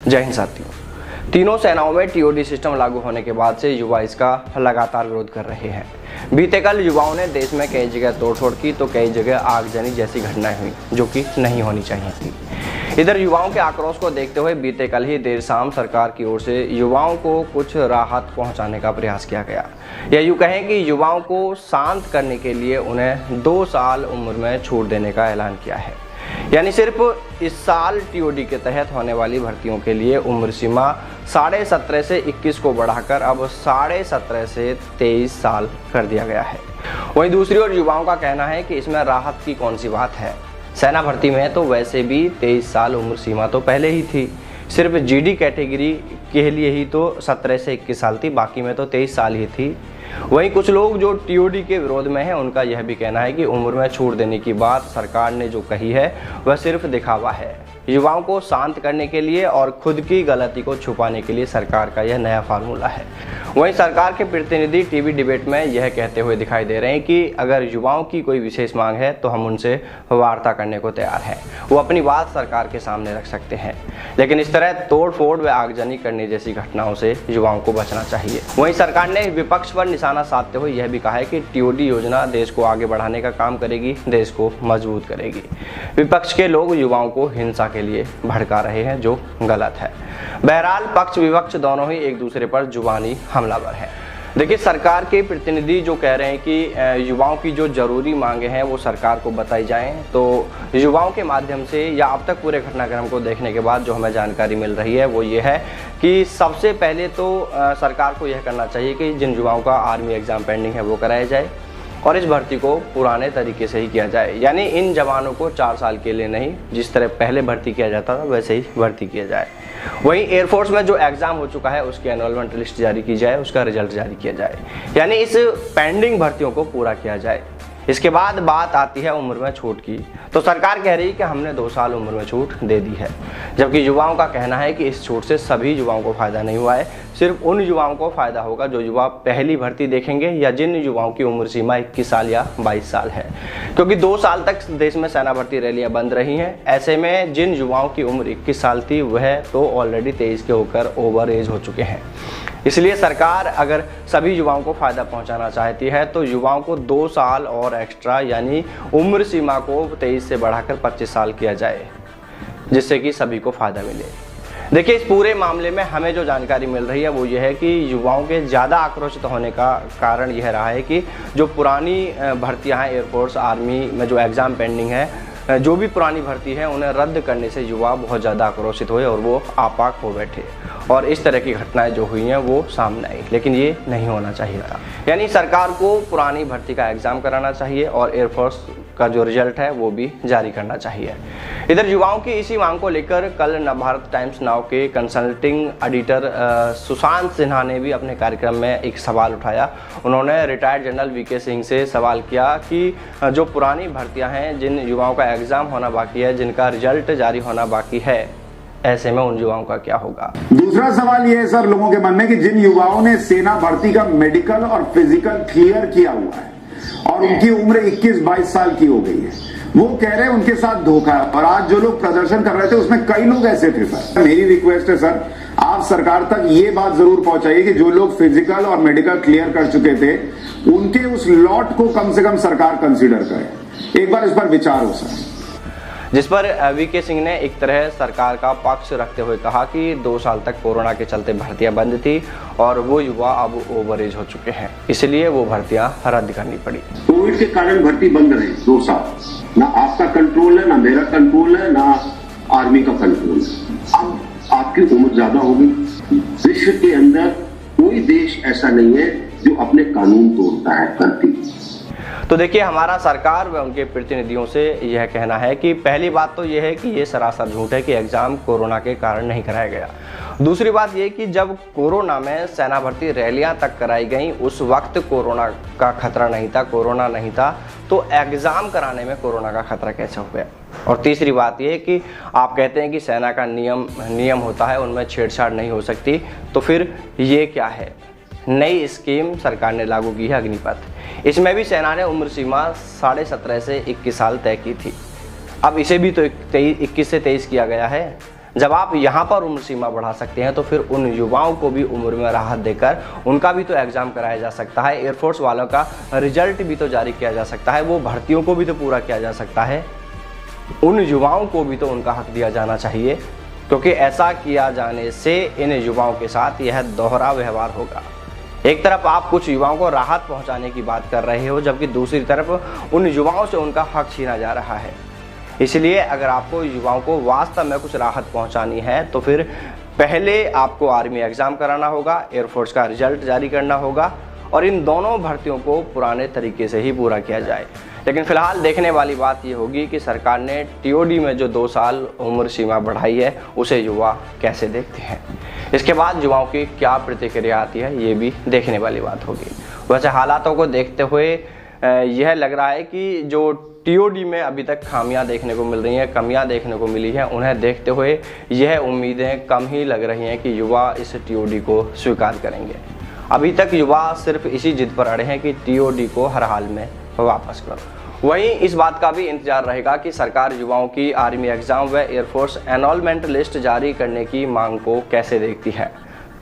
जय हिंद साथियों। तीनों सेनाओं में टीओडी सिस्टम लागू होने के बाद से युवा इसका लगातार विरोध कर रहे हैं। बीते कल युवाओं ने देश में कई जगह तोड़फोड़ की तो कई जगह आगजनी जैसी घटनाएं हुई जो कि नहीं होनी चाहिए थी। इधर युवाओं के आक्रोश को देखते हुए बीते कल ही देर शाम सरकार की ओर से युवाओं को कुछ राहत पहुंचाने का प्रयास किया गया। या यूँ कहें कि युवाओं को शांत करने के लिए उन्हें 2 साल उम्र में छूट देने का ऐलान किया है। यानी सिर्फ इस साल टीओडी के तहत होने वाली भर्तियों के लिए उम्र सीमा 17.5 से 21 को बढ़ाकर अब 17.5 से 23 साल कर दिया गया है। वहीं दूसरी ओर युवाओं का कहना है कि इसमें राहत की कौन सी बात है। सेना भर्ती में तो वैसे भी 23 साल उम्र सीमा तो पहले ही थी, सिर्फ जीडी कैटेगरी के लिए ही तो 17 से 21 साल थी, बाकी में तो 23 साल ही थी। वहीं कुछ लोग जो टीओडी के विरोध में हैं उनका यह भी कहना है कि उम्र में छूट देने की बात सरकार ने जो कही है वह सिर्फ दिखावा है। युवाओं को शांत करने के लिए और खुद की गलती को छुपाने के लिए सरकार का यह नया फार्मूला है। वहीं सरकार के प्रतिनिधि टीवी डिबेट में यह कहते हुए दिखाई दे रहे हैं कि अगर युवाओं की कोई विशेष मांग है तो हम उनसे वार्ता करने को तैयार हैं। वो अपनी बात सरकार के सामने रख सकते हैं, लेकिन इस तरह तोड़ फोड़ व आगजनी करने जैसी घटनाओं से युवाओं को बचना चाहिए। वहीं सरकार ने विपक्ष पर निशाना साधते हुए यह भी कहा है कि टीओडी योजना देश को आगे बढ़ाने का काम करेगी, देश को मजबूत करेगी। विपक्ष के लोग युवाओं को हिंसा के लिए भड़का रहे हैं जो गलत है। बहरहाल पक्ष विपक्ष दोनों ही एक दूसरे पर जुबानी हमलावर हैं। देखिए, सरकार के प्रतिनिधि जो कह रहे हैं कि युवाओं की जो जरूरी मांगे हैं वो सरकार को बताई जाएं, तो युवाओं के माध्यम से या अब तक पूरे घटनाक्रम को देखने के बाद जो हमें जानकारी मिल रही है वो ये है कि सबसे पहले तो सरकार को यह करना चाहिए कि जिन युवाओं का आर्मी एग्जाम पेंडिंग है वो कराया जाए और इस भर्ती को पुराने तरीके से ही किया जाए। यानी इन जवानों को 4 साल के लिए नहीं, जिस तरह पहले भर्ती किया जाता था वैसे ही भर्ती किया जाए। वहीं एयरफोर्स में जो एग्जाम हो चुका है उसकी एनरोलमेंट लिस्ट जारी की जाए, उसका रिजल्ट जारी किया जाए, यानी इस पेंडिंग भर्तियों को पूरा किया जाए। इसके बाद बात आती है उम्र में छूट की, तो सरकार कह रही है कि हमने 2 साल उम्र में छूट दे दी है, जबकि युवाओं का कहना है कि इस छूट से सभी युवाओं को फायदा नहीं हुआ है, सिर्फ उन युवाओं को फायदा होगा जो युवा पहली भर्ती देखेंगे या जिन युवाओं की उम्र सीमा 21 साल या 22 साल है, क्योंकि 2 साल तक देश में सेना भर्ती रैलियां बंद रही हैं। ऐसे में जिन युवाओं की उम्र 21 साल थी वह तो ऑलरेडी 23 के होकर ओवर एज हो चुके हैं। इसलिए सरकार अगर सभी युवाओं को फायदा पहुंचाना चाहती है तो युवाओं को 2 साल और एक्स्ट्रा यानी उम्र सीमा को 23 से बढ़ाकर 25 साल किया जाए, जिससे कि सभी को फायदा मिले। देखिए, इस पूरे मामले में हमें जो जानकारी मिल रही है वो ये है कि युवाओं के ज़्यादा आक्रोशित होने का कारण यह रहा है कि जो पुरानी भर्तियां हैं एयरफोर्स आर्मी में जो एग्ज़ाम पेंडिंग है, जो भी पुरानी भर्ती है उन्हें रद्द करने से युवा बहुत ज़्यादा आक्रोशित हुए और वो आपाक हो बैठे और इस तरह की घटनाएं जो हुई हैं वो सामने आई, लेकिन ये नहीं होना चाहिए था। यानी सरकार को पुरानी भर्ती का एग्ज़ाम कराना चाहिए और एयरफोर्स का जो रिजल्ट है वो भी जारी करना चाहिए। इधर युवाओं की इसी मांग को लेकर कल नवभारत टाइम्स नाउ के कंसल्टिंग एडिटर सुशांत सिन्हा ने भी अपने कार्यक्रम में एक सवाल उठाया। उन्होंने रिटायर्ड जनरल वीके सिंह से सवाल किया कि जो पुरानी भर्तियां हैं, जिन युवाओं का एग्ज़ाम होना बाकी है, जिनका रिजल्ट जारी होना बाकी है, ऐसे में उन युवाओं का क्या होगा। दूसरा सवाल ये है सर लोगों के मन में कि जिन युवाओं ने सेना भर्ती का मेडिकल और फिजिकल क्लियर किया हुआ है और उनकी उम्र 21-22 साल की हो गई है, वो कह रहे हैं उनके साथ धोखा है। और आज जो लोग प्रदर्शन कर रहे थे उसमें कई लोग ऐसे थे सर। मेरी रिक्वेस्ट है सर, आप सरकार तक ये बात जरूर पहुंचाइए कि जो लोग फिजिकल और मेडिकल क्लियर कर चुके थे उनके उस लॉट को कम से कम सरकार कंसीडर करे। एक बार इस पर विचार हो सर। जिस पर वीके सिंह ने एक तरह सरकार का पक्ष रखते हुए कहा कि 2 साल तक कोरोना के चलते भर्तियां बंद थी और वो युवा अब ओवर एज हो चुके हैं, इसलिए वो भर्तियां रद्द करनी पड़ी। कोविड के कारण भर्ती बंद रही 2 साल, ना आपका कंट्रोल है, ना मेरा कंट्रोल है, ना आर्मी का कंट्रोल है। अब आपकी उम्र ज्यादा होगी। विश्व के अंदर कोई देश ऐसा नहीं है जो अपने कानून तोड़ता है भर्ती। तो देखिए, हमारा सरकार व उनके प्रतिनिधियों से यह कहना है कि पहली बात तो यह है कि ये सरासर झूठ है कि एग्ज़ाम कोरोना के कारण नहीं कराया गया। दूसरी बात यह कि जब कोरोना में सेना भर्ती रैलियां तक कराई गई उस वक्त कोरोना का खतरा नहीं था, कोरोना नहीं था, तो एग्ज़ाम कराने में कोरोना का खतरा कैसे हो गया। और तीसरी बात यह है कि आप कहते हैं कि सेना का नियम होता है, उनमें छेड़छाड़ नहीं हो सकती, तो फिर ये क्या है। नई स्कीम सरकार ने लागू की है अग्निपथ। इसमें भी सेना ने उम्र सीमा 17.5 से 21 साल तय की थी। अब इसे भी तो 21 से 23 किया गया है, जब आप यहाँ पर उम्र सीमा बढ़ा सकते हैं तो फिर उन युवाओं को भी उम्र में राहत देकर उनका भी तो एग्ज़ाम कराया जा सकता है, एयरफोर्स वालों का रिजल्ट भी तो जारी किया जा सकता है, वो भर्तियों को भी तो पूरा किया जा सकता है। उन युवाओं को भी तो उनका हक दिया जाना चाहिए, क्योंकि ऐसा किया जाने से इन युवाओं के साथ यह दोहरा व्यवहार होगा। एक तरफ आप कुछ युवाओं को राहत पहुंचाने की बात कर रहे हो, जबकि दूसरी तरफ उन युवाओं से उनका हक छीना जा रहा है। इसलिए अगर आपको युवाओं को वास्तव में कुछ राहत पहुंचानी है तो फिर पहले आपको आर्मी एग्ज़ाम कराना होगा, एयरफोर्स का रिजल्ट जारी करना होगा और इन दोनों भर्तियों को पुराने तरीके से ही पूरा किया जाए। लेकिन फिलहाल देखने वाली बात ये होगी कि सरकार ने टीओडी में जो 2 साल उम्र सीमा बढ़ाई है उसे युवा कैसे देखते हैं। इसके बाद युवाओं की क्या प्रतिक्रिया आती है ये भी देखने वाली बात होगी। वैसे हालातों को देखते हुए यह लग रहा है कि जो टीओडी में अभी तक खामियां देखने को मिल रही हैं, कमियां देखने को मिली हैं, उन्हें देखते हुए यह उम्मीदें कम ही लग रही हैं कि युवा इस टीओडी को स्वीकार करेंगे। अभी तक युवा सिर्फ इसी जिद पर अड़े हैं कि टीओडी को हर हाल में वापस करो। वहीं इस बात का भी इंतजार रहेगा कि सरकार युवाओं की आर्मी एग्ज़ाम व एयरफोर्स एनरोलमेंट लिस्ट जारी करने की मांग को कैसे देखती है।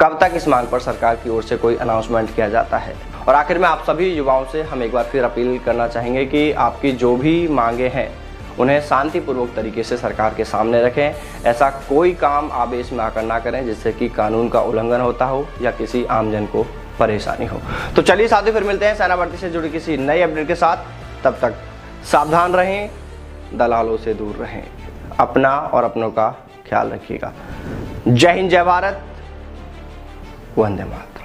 कब तक इस मांग पर सरकार की ओर से कोई अनाउंसमेंट किया जाता है। और आखिर में आप सभी युवाओं से हम एक बार फिर अपील करना चाहेंगे कि आपकी जो भी मांगे हैं उन्हें शांतिपूर्वक तरीके से सरकार के सामने रखें। ऐसा कोई काम आवेश में आकर ना करें जिससे कि कानून का उल्लंघन होता हो या किसी आमजन को परेशानी हो। तो चलिए साथियों, फिर मिलते हैं सेना भर्ती से जुड़ी किसी नई अपडेट के साथ। तब तक सावधान रहें, दलालों से दूर रहें, अपना और अपनों का ख्याल रखिएगा। जय हिंद, जय भारत, वंदे मातरम।